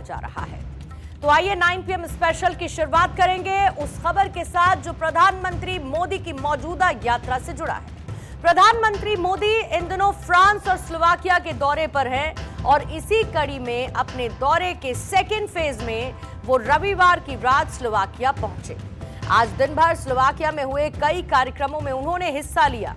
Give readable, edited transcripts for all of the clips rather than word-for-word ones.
जा रहा है। तो आइए 9 PM स्पेशल की शुरुआत करेंगे उस खबर के साथ जो प्रधानमंत्री मोदी की मौजूदा यात्रा से जुड़ा है। प्रधानमंत्री मोदी इन दिनों फ्रांस और स्लोवाकिया के दौरे पर हैं और इसी कड़ी में अपने दौरे के सेकेंड फेज में वो रविवार की रात स्लोवाकिया पहुंचे। आज दिन भर स्लोवाकिया में हुए कई कार्यक्रमों में उन्होंने हिस्सा लिया।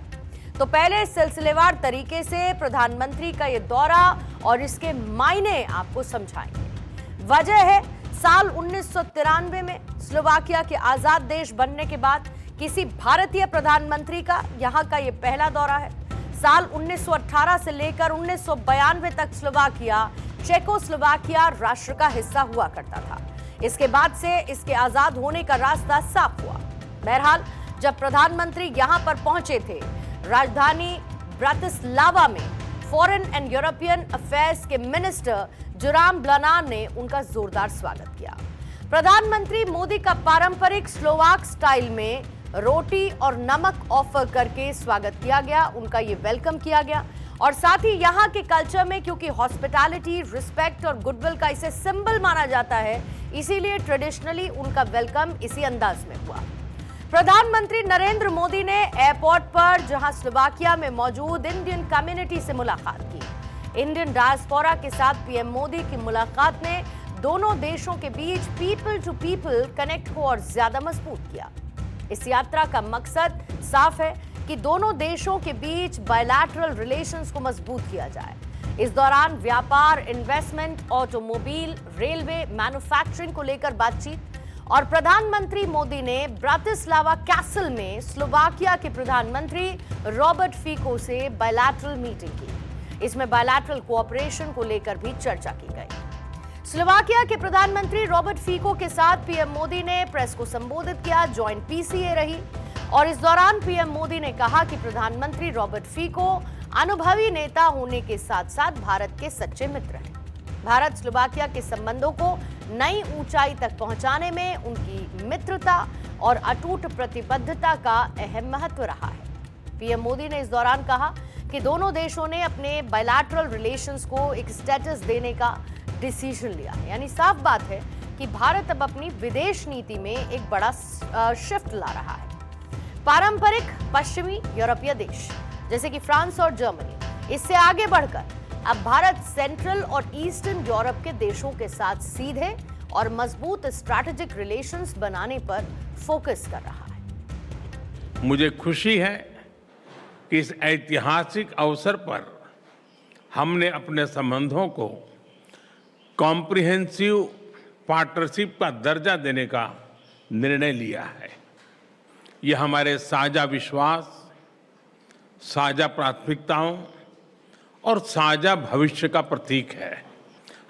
तो पहले सिलसिलेवार तरीके से प्रधानमंत्री का ये दौरा और इसके मायने आपको समझाएंगे। वजह है साल 1993 में स्लोवाकिया के आजाद देश बनने के बाद किसी भारतीय प्रधानमंत्री का यहां का ये पहला दौरा है। साल 1918 से लेकर 1992 तक स्लोवाकिया चेकोस्लोवाकिया राष्ट्र का हिस्सा हुआ करता था। इसके बाद से इसके आजाद होने का रास्ता साफ हुआ। बहरहाल जब प्रधानमंत्री यहां पर पहुंचे थे, राजधानी ब्रातिस्लावा में फॉरेन एंड यूरोपियन अफेयर्स के मिनिस्टर जोरान ब्लानार ने उनका जोरदार स्वागत किया। प्रधानमंत्री मोदी का पारंपरिक स्लोवाक स्टाइल में रोटी और नमक ऑफर करके स्वागत किया गया, उनका ये वेलकम किया गया। और साथ ही यहाँ के कल्चर में क्योंकि हॉस्पिटैलिटी, रिस्पेक्ट और गुडविल का इसे सिंबल माना जाता है, इसीलिए ट्रेडिशनली उनका वेलकम इसी अंदाज में हुआ। प्रधानमंत्री नरेंद्र मोदी ने एयरपोर्ट पर जहां स्लोवाकिया में मौजूद इंडियन कम्युनिटी से मुलाकात की। इंडियन डायस्पोरा के साथ पीएम मोदी की मुलाकात ने दोनों देशों के बीच पीपल टू पीपल कनेक्ट को और ज्यादा मजबूत किया। इस यात्रा का मकसद साफ है कि दोनों देशों के बीच बायलैटरल रिलेशंस को मजबूत किया जाए। इस दौरान व्यापार, इन्वेस्टमेंट, ऑटोमोबाइल, रेलवे, मैन्युफैक्चरिंग को लेकर बातचीत और प्रधानमंत्री मोदी ने ब्रातिस्लावा कैसल में स्लोवाकिया के प्रधानमंत्री रॉबर्ट फीको से बायलैटरल मीटिंग की। इसमें बायलैटरल कोऑपरेशन को लेकर भी चर्चा की गई। स्लोवाकिया के प्रधानमंत्री रॉबर्ट फीको के साथ पीएम मोदी ने प्रेस को संबोधित किया। जॉइंट पीसीए रही और इस दौरान पीएम मोदी ने कहा कि प्रधानमंत्री रॉबर्ट फीको अनुभवी नेता होने के साथ साथ भारत के सच्चे मित्र हैं। भारत स्लोवाकिया के संबंधों को नई ऊंचाई तक पहुंचाने में उनकी मित्रता और अटूट प्रतिबद्धता का अहम महत्व रहा है। पीएम मोदी ने इस दौरान कहा कि दोनों देशों ने अपने बायलैटरल रिलेशंस को एक स्टेटस देने का डिसीजन लिया है। यानी साफ बात है कि भारत अब अपनी विदेश नीति में एक बड़ा शिफ्ट ला रहा है। पारंपरिक पश्चिमी यूरोपीय देश जैसे कि फ्रांस और जर्मनी, इससे आगे बढ़कर अब भारत सेंट्रल और ईस्टर्न यूरोप के देशों के साथ सीधे और मजबूत स्ट्रैटेजिक रिलेशंस बनाने पर फोकस कर रहा है। मुझे खुशी है कि इस ऐतिहासिक अवसर पर हमने अपने संबंधों को कॉम्प्रिहेंसिव पार्टनरशिप का दर्जा देने का निर्णय लिया है। यह हमारे साझा विश्वास, साझा प्राथमिकताओं और साझा भविष्य का प्रतीक है।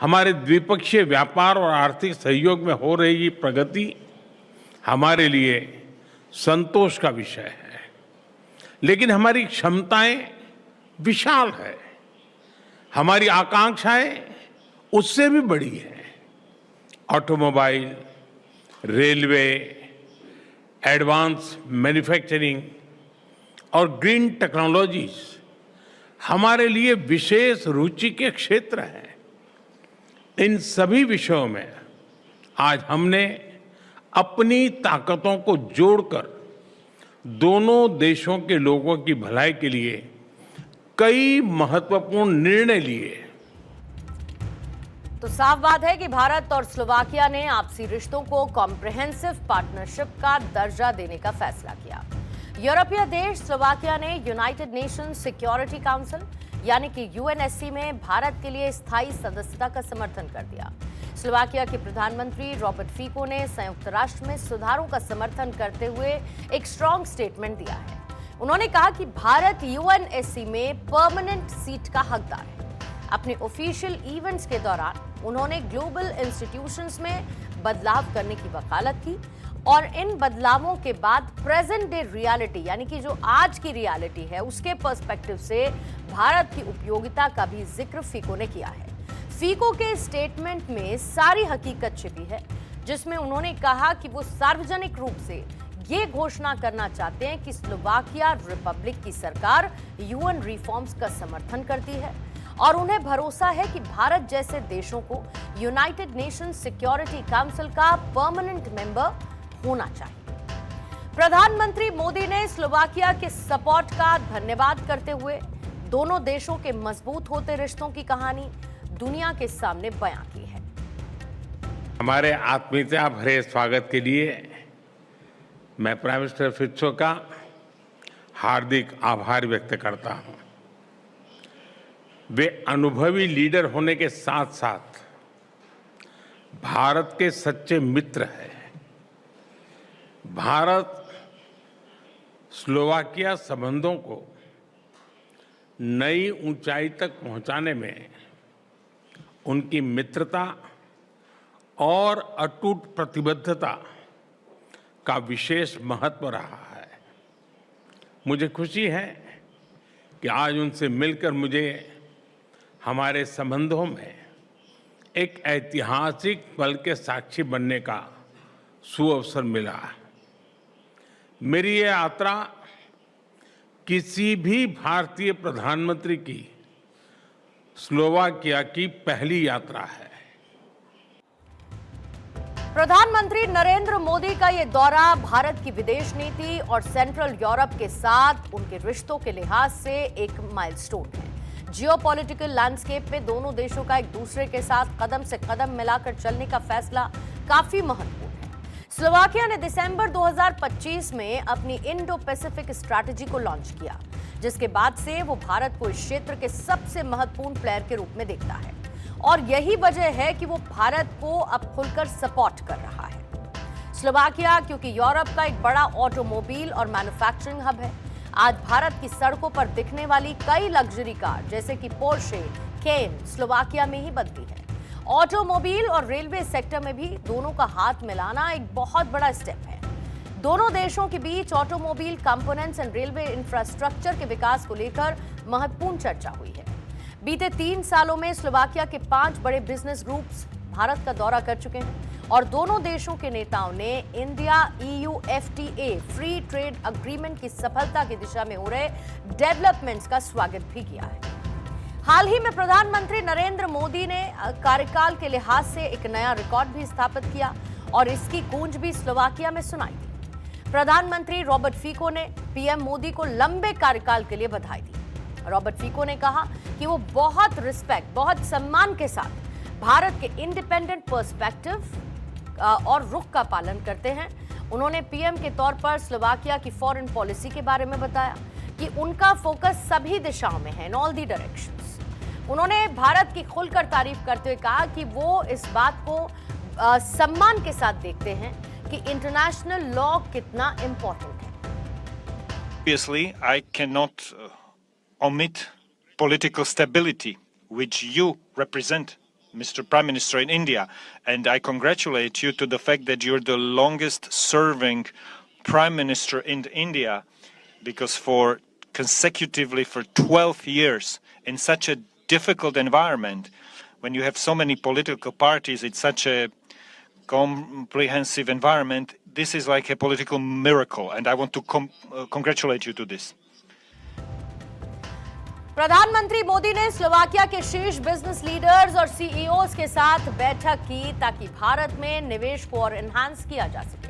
हमारे द्विपक्षीय व्यापार और आर्थिक सहयोग में हो रही प्रगति हमारे लिए संतोष का विषय है, लेकिन हमारी क्षमताएं विशाल है, हमारी आकांक्षाएं उससे भी बड़ी है। ऑटोमोबाइल, रेलवे, एडवांस मैन्युफैक्चरिंग और ग्रीन टेक्नोलॉजीज हमारे लिए विशेष रुचि के क्षेत्र हैं। इन सभी विषयों में आज हमने अपनी ताकतों को जोड़कर दोनों देशों के लोगों की भलाई के लिए कई महत्वपूर्ण निर्णय लिए। तो साफ बात है कि भारत और स्लोवाकिया ने आपसी रिश्तों को कॉम्प्रिहेंसिव पार्टनरशिप का दर्जा देने का फैसला किया। यूरोपीय देश स्लोवाकिया ने यूनाइटेड नेशंस सिक्योरिटी काउंसिल यानी कि यूएनएससी में भारत के लिए स्थायी सदस्यता का समर्थन कर दिया। स्लोवाकिया के प्रधानमंत्री रॉबर्ट फीको ने संयुक्त राष्ट्र में सुधारों का समर्थन करते हुए एक स्ट्रॉन्ग स्टेटमेंट दिया है। उन्होंने कहा कि भारत यूएनएससी में परमानेंट सीट का हकदार है। अपने ऑफिशियल इवेंट्स के दौरान उन्होंने ग्लोबल इंस्टीट्यूशंस में बदलाव करने की वकालत की और इन बदलावों के बाद प्रेजेंट डे रियलिटी यानी कि जो आज की रियलिटी है उसके पर्सपेक्टिव से भारत की उपयोगिता का भी जिक्र फीको ने किया है। फीको के स्टेटमेंट में सारी हकीकत छिपी है, जिसमें उन्होंने कहा कि वो सार्वजनिक रूप से ये घोषणा करना चाहते हैं कि स्लोवाकिया रिपब्लिक की सरकार यूएन रिफॉर्म्स का समर्थन करती है और उन्हें भरोसा है कि भारत जैसे देशों को यूनाइटेड नेशंस सिक्योरिटी काउंसिल का परमानेंट मेंबर होना चाहिए। प्रधानमंत्री मोदी ने स्लोवाकिया के सपोर्ट का धन्यवाद करते हुए दोनों देशों के मजबूत होते रिश्तों की कहानी दुनिया के सामने बयां की है। हमारे आत्मीयता भरे स्वागत के लिए मैं प्राइम मिनिस्टर फित्सो का हार्दिक आभार व्यक्त करता हूं। वे अनुभवी लीडर होने के साथ साथ भारत के सच्चे मित्र हैं। भारत स्लोवाकिया संबंधों को नई ऊंचाई तक पहुंचाने में उनकी मित्रता और अटूट प्रतिबद्धता का विशेष महत्व रहा है। मुझे खुशी है कि आज उनसे मिलकर मुझे हमारे संबंधों में एक ऐतिहासिक पल के साक्षी बनने का सुअवसर मिला। मेरी ये यात्रा किसी भी भारतीय प्रधानमंत्री की स्लोवाकिया की पहली यात्रा है। प्रधानमंत्री नरेंद्र मोदी का यह दौरा भारत की विदेश नीति और सेंट्रल यूरोप के साथ उनके रिश्तों के लिहाज से एक माइलस्टोन है। जियोपॉलिटिकल लैंडस्केप में दोनों देशों का एक दूसरे के साथ कदम से कदम मिलाकर चलने का फैसला काफी महत्वपूर्ण है। स्लोवाकिया ने दिसंबर 2025 में अपनी इंडो पैसिफिक स्ट्रैटेजी को लॉन्च किया, जिसके बाद से वो भारत को इस क्षेत्र के सबसे महत्वपूर्ण प्लेयर के रूप में देखता है और यही वजह है कि वो भारत को अब खुलकर सपोर्ट कर रहा है। स्लोवाकिया क्योंकि यूरोप का एक बड़ा ऑटोमोबाइल और मैन्युफैक्चरिंग हब है। आज भारत की सड़कों पर दिखने वाली कई लग्जरी कार जैसे कि पोर्शे, केन स्लोवाकिया में ही बनती है। ऑटोमोबाइल और रेलवे सेक्टर में भी दोनों का हाथ मिलाना एक बहुत बड़ा स्टेप है। दोनों देशों के बीच automobile components and railway infrastructure के विकास को लेकर महत्वपूर्ण चर्चा हुई है। बीते 3 सालों में स्लोवाकिया के 5 बड़े बिजनेस ग्रुप्स भारत का दौरा कर चुके हैं और दोनों देशों के नेताओं ने India EU FTA free trade agreement की सफलता की दिशा में हो रहे डेवलपमेंट्स का स्वागत भी किया है। हाल ही में प्रधानमंत्री नरेंद्र मोदी ने कार्यकाल के लिहाज से एक नया रिकॉर्ड भी स्थापित किया और इसकी गूंज भी स्लोवाकिया में सुनाई दी। प्रधानमंत्री रॉबर्ट फीको ने पीएम मोदी को लंबे कार्यकाल के लिए बधाई दी। रॉबर्ट फीको ने कहा कि वो बहुत रिस्पेक्ट, बहुत सम्मान के साथ भारत के इंडिपेंडेंट पर्सपेक्टिव और रुख का पालन करते हैं। उन्होंने पीएम के तौर पर स्लोवाकिया की फॉरेन पॉलिसी के बारे में बताया कि उनका फोकस सभी दिशाओं में है, इन ऑल दी डायरेक्शंस। उन्होंने भारत की खुलकर तारीफ करते हुए कहा कि वो इस बात को सम्मान के साथ देखते हैं कि इंटरनेशनल लॉ कितना इंपॉर्टेंट है। Obviously, I cannot omit political stability, which you represent, Mr. Prime Minister in India, and I congratulate you to the fact that you're the longest serving Prime Minister in India, because for consecutively for 12 years in such a difficult environment, when you have so many political parties, it's such a comprehensive environment, this is like a political miracle, and I want to congratulate you to this. प्रधानमंत्री मोदी ने Slovakia के शीर्ष business leaders और CEOs के साथ बैठक की ताकि भारत में निवेश को और एनहांस किया जा सके।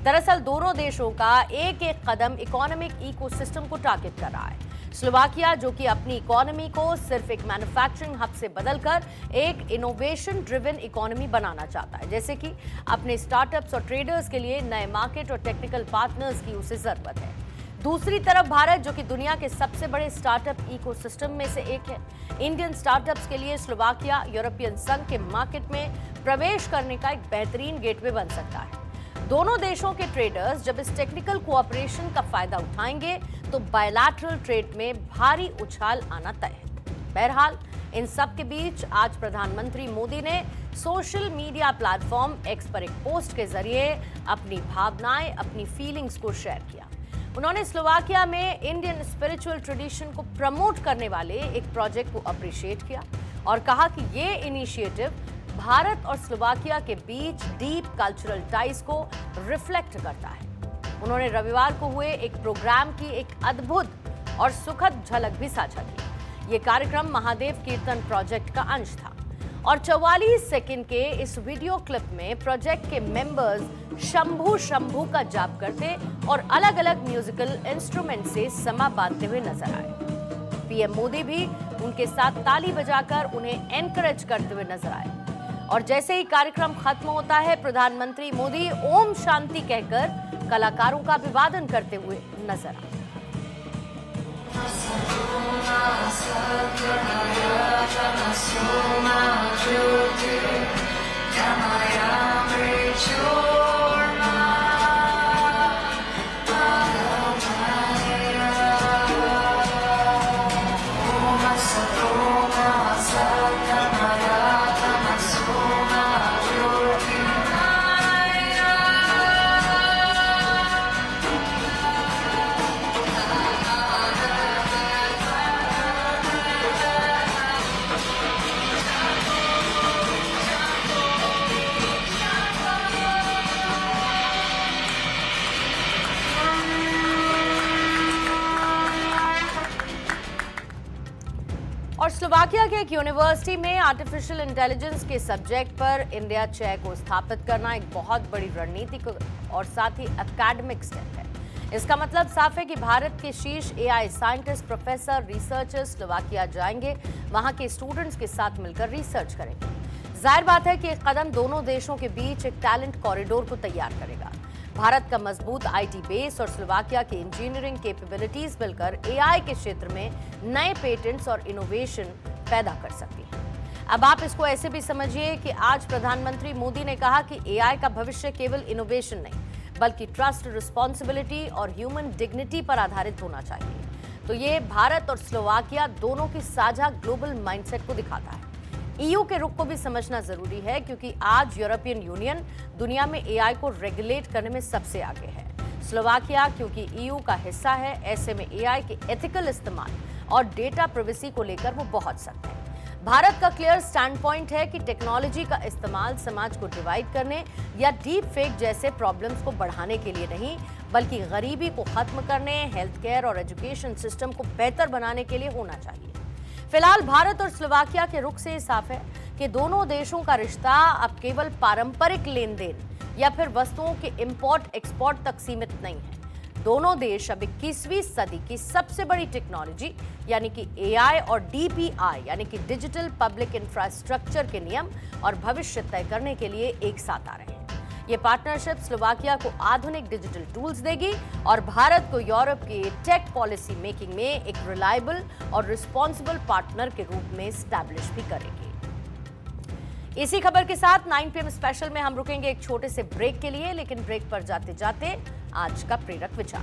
दरअसल दोनों देशों का एक एक कदम इकोनॉमिक इकोसिस्टम को टारगेट कर रहा है। स्लोवाकिया जो कि अपनी इकोनॉमी को सिर्फ एक मैन्युफैक्चरिंग हब से बदलकर एक इनोवेशन ड्रिवन इकोनॉमी बनाना चाहता है, जैसे कि अपने स्टार्टअप्स और ट्रेडर्स के लिए नए मार्केट और टेक्निकल पार्टनर्स की उसे जरूरत है। दूसरी तरफ भारत जो कि दुनिया के सबसे बड़े स्टार्टअप इकोसिस्टम में से एक है, इंडियन स्टार्टअप्स के लिए स्लोवाकिया यूरोपियन संघ के मार्केट में प्रवेश करने का एक बेहतरीन गेटवे बन सकता है। दोनों देशों के ट्रेडर्स जब इस टेक्निकल कोऑपरेशन का फायदा उठाएंगे तो बायलैटरल ट्रेड में भारी उछाल आना तय है। बहरहाल इन सब के बीच आज प्रधानमंत्री मोदी ने सोशल मीडिया प्लेटफॉर्म एक्स पर एक पोस्ट के जरिए अपनी भावनाएं, अपनी फीलिंग्स को शेयर किया। उन्होंने स्लोवाकिया में इंडियन स्पिरिचुअल ट्रेडिशन को प्रमोट करने वाले एक प्रोजेक्ट को अप्रिशिएट किया और कहा कि ये इनिशिएटिव भारत और स्लोवाकिया के बीच डीप कल्चरल टाइज को रिफ्लेक्ट करता है। उन्होंने रविवार को हुए एक प्रोग्राम की एक अद्भुत और सुखद झलक भी साझा की। ये कार्यक्रम महादेव कीर्तन प्रोजेक्ट का अंश था और 44 सेकंड के इस वीडियो क्लिप में प्रोजेक्ट के मेंबर्स शंभू शंभू का जाप करते और अलग अलग म्यूजिकल इंस्ट्रूमेंट से समा बांधते हुए नजर आए। पीएम मोदी भी उनके साथ ताली बजाकर उन्हें एनकरेज करते हुए नजर आए और जैसे ही कार्यक्रम खत्म होता है, प्रधानमंत्री मोदी ओम शांति कहकर कलाकारों का अभिवादन करते हुए नजर आए। और स्लोवाकिया के एक यूनिवर्सिटी में आर्टिफिशियल इंटेलिजेंस के सब्जेक्ट पर इंडिया चेयर को स्थापित करना एक बहुत बड़ी रणनीतिक और साथ ही एकेडमिक स्टेप है। इसका मतलब साफ है कि भारत के शीर्ष AI scientist, professor, researchers Slovakia जाएंगे, वहां के स्टूडेंट्स के साथ मिलकर रिसर्च करेंगे। जाहिर बात है कि एक कदम दोनों देशों के बीच एक टैलेंट कॉरिडोर को तैयार करेगा। भारत का मजबूत आईटी बेस और स्लोवाकिया की इंजीनियरिंग कैपेबिलिटीज मिलकर एआई के क्षेत्र में नए पेटेंट्स और इनोवेशन पैदा कर सकती है। अब आप इसको ऐसे भी समझिए कि आज प्रधानमंत्री मोदी ने कहा कि एआई का भविष्य केवल इनोवेशन नहीं बल्कि ट्रस्ट, रिस्पॉन्सिबिलिटी और ह्यूमन डिग्निटी पर आधारित होना चाहिए। तो ये भारत और स्लोवाकिया दोनों की साझा ग्लोबल माइंडसेट को दिखाता है। ईयू के रुख को भी समझना जरूरी है क्योंकि आज यूरोपियन यूनियन दुनिया में एआई को रेगुलेट करने में सबसे आगे है। स्लोवाकिया क्योंकि ईयू का हिस्सा है, ऐसे में एआई के एथिकल इस्तेमाल और डेटा प्राइवेसी को लेकर वो बहुत सख्त है। भारत का क्लियर स्टैंड पॉइंट है कि टेक्नोलॉजी का इस्तेमाल समाज को डिवाइड करने या डीप फेक जैसे प्रॉब्लम्स को बढ़ाने के लिए नहीं बल्कि गरीबी को खत्म करने, हेल्थ केयर और एजुकेशन सिस्टम को बेहतर बनाने के लिए होना चाहिए। फिलहाल भारत और स्लोवाकिया के रुख से साफ है कि दोनों देशों का रिश्ता अब केवल पारंपरिक लेन देन या फिर वस्तुओं के इंपोर्ट एक्सपोर्ट तक सीमित नहीं है। दोनों देश अब 21वीं सदी की सबसे बड़ी टेक्नोलॉजी यानी कि एआई और डीपीआई यानी कि डिजिटल पब्लिक इंफ्रास्ट्रक्चर के नियम और भविष्य तय करने के लिए एक साथ आ रहे हैं। ये पार्टनरशिप स्लोवाकिया को आधुनिक डिजिटल टूल्स देगी और भारत को यूरोप के टेक पॉलिसी मेकिंग में एक रिलायबल और रिस्पॉन्सिबल पार्टनर के रूप में एस्टैब्लिश भी करेगी। इसी खबर के साथ 9 PM स्पेशल में हम रुकेंगे एक छोटे से ब्रेक के लिए, लेकिन ब्रेक पर जाते जाते आज का प्रेरक विचार।